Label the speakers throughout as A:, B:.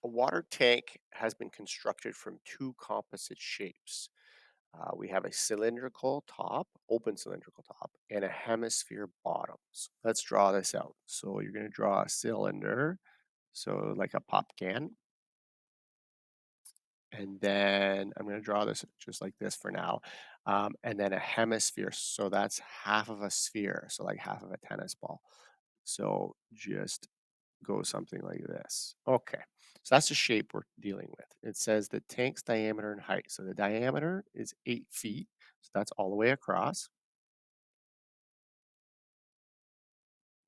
A: A water tank has been constructed from two composite shapes. We have a cylindrical top, open cylindrical top, and a hemisphere bottom. So let's draw this out. So you're going to draw a cylinder, so like a pop can. And then I'm going to draw this just like this for now. And then a hemisphere. So that's half of a sphere. So like half of a tennis ball. So just go something like this. Okay, so that's the shape we're dealing with. It says the tank's diameter and height. So the diameter is 8 feet. So that's all the way across.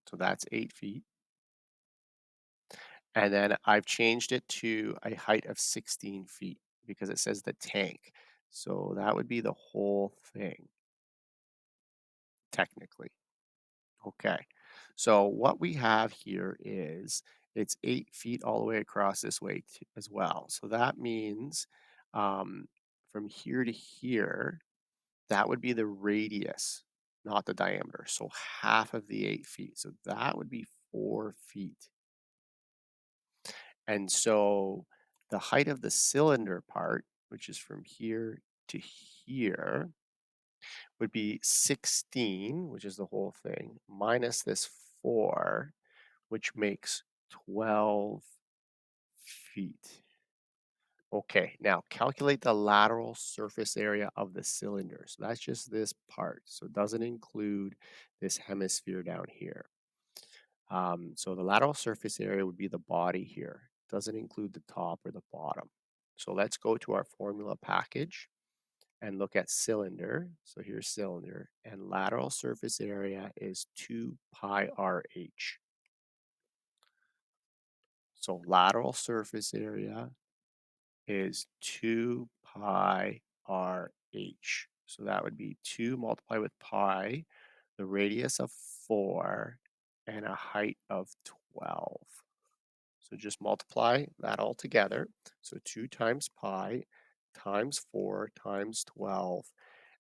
A: So that's 8 feet. And then I've changed it to a height of 16 feet because it says the tank. So that would be the whole thing, technically. Okay. So what we have here is it's 8 feet all the way across this way as well. So that means um, from here to here, that would be the radius, not the diameter. So half of the 8 feet. So that would be 4 feet. And so the height of the cylinder part, which is from here to here, would be 16, which is the whole thing, minus this 4, which makes 12 feet. Okay, now calculate the lateral surface area of the cylinder. So that's just this part. So it doesn't include this hemisphere down here. So the lateral surface area would be the body here. Doesn't include the top or the bottom. So let's go to our formula package and look at cylinder. So here's cylinder, and lateral surface area is 2 pi RH. So lateral surface area is 2 pi RH. So that would be 2 multiplied with pi, the radius of 4, and a height of 12. So just multiply that all together. So 2 times pi times 4 times 12,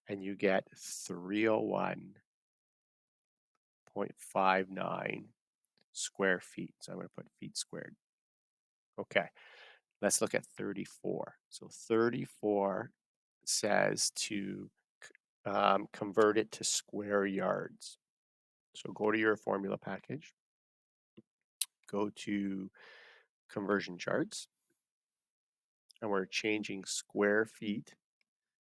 A: and you get 301.59 square feet. So I'm going to put feet squared. Okay, let's look at 34. So 34 says to convert it to square yards. So go to your formula package, go to conversion charts, and we're changing square feet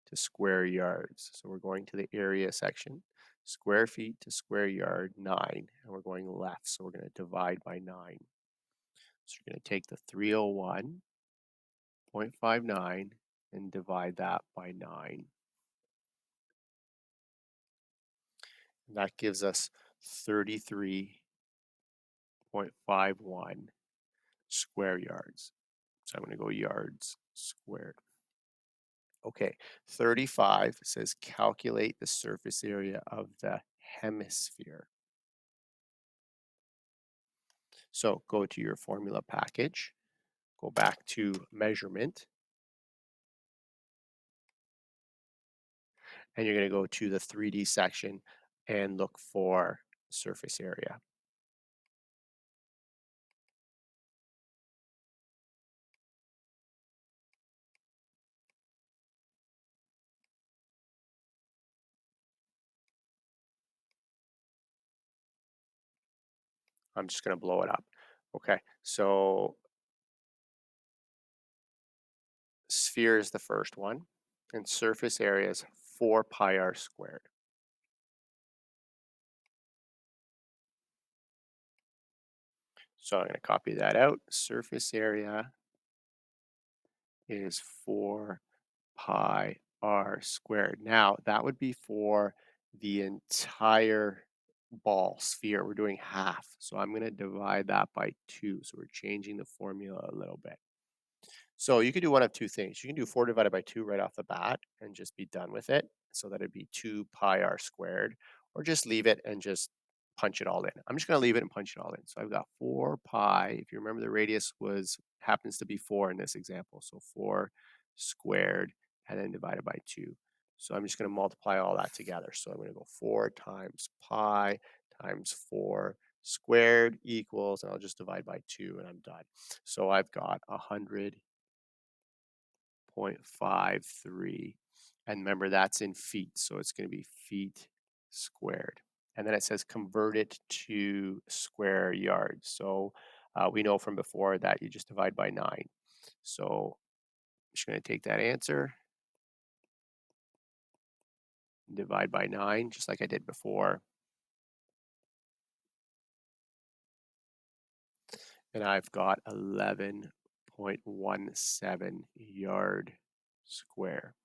A: to square yards. So we're going to the area section, square feet to square yard, 9, and we're going left. So we're going to divide by 9. So you're going to take the 301.59 and divide that by 9. And that gives us 33.51 square yards. So I'm going to go yards squared. Okay, 35 says calculate the surface area of the hemisphere. So go to your formula package, go back to measurement, and you're going to go to the 3D section and look for surface area. I'm just going to blow it up. Okay, so sphere is the first one, and surface area is 4 pi r squared. So I'm going to copy that out. Surface area is 4 pi r squared. Now, that would be for the entire ball sphere. We're doing half. So I'm going to divide that by 2. So we're changing the formula a little bit. So you could do one of two things. You can do 4 divided by 2 right off the bat and just be done with it. So that it'd be 2 pi r squared, or just leave it and just punch it all in. I'm just going to leave it and punch it all in. So I've got 4 pi. If you remember, the radius happens to be 4 in this example. So 4 squared and then divided by 2. So I'm just going to multiply all that together. So I'm going to go 4 times pi times 4 squared equals, and I'll just divide by 2 and I'm done. So I've got 100.53. And remember, that's in feet. So it's going to be feet squared. And then it says convert it to square yards. So we know from before that you just divide by 9. So I'm just going to take that answer, divide by 9, just like I did before. And I've got 11.17 yard square.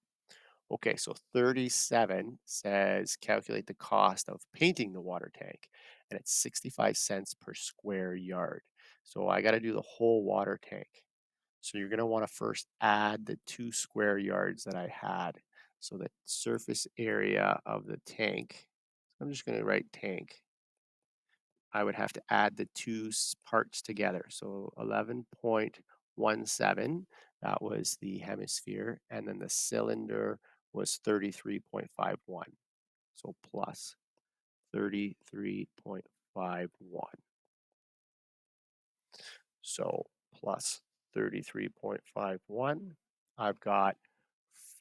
A: Okay, so 37 says calculate the cost of painting the water tank, and it's 65 cents per square yard. So I got to do the whole water tank. So you're going to want to first add the 2 square yards that I had. So the surface area of the tank, I'm just going to write tank. I would have to add the two parts together. So 11.17, that was the hemisphere, and then the cylinder was 33.51. So plus 33.51. So plus 33.51. I've got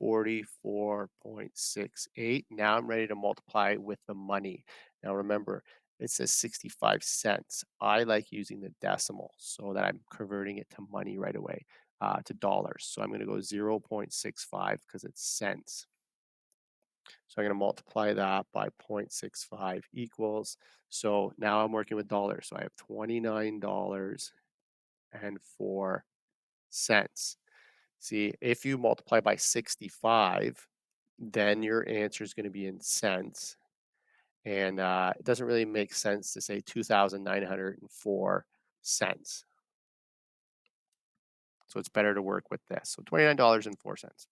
A: 44.68. Now I'm ready to multiply with the money. Now remember, it says 65 cents. I like using the decimal so that I'm converting it to money right away, to dollars. So I'm going to go 0.65 because it's cents. So I'm going to multiply that by 0.65 equals. So now I'm working with dollars. So I have $29.04. See, if you multiply by 65, then your answer is going to be in cents. And it doesn't really make sense to say 2,904 cents. So it's better to work with this. So $29.04.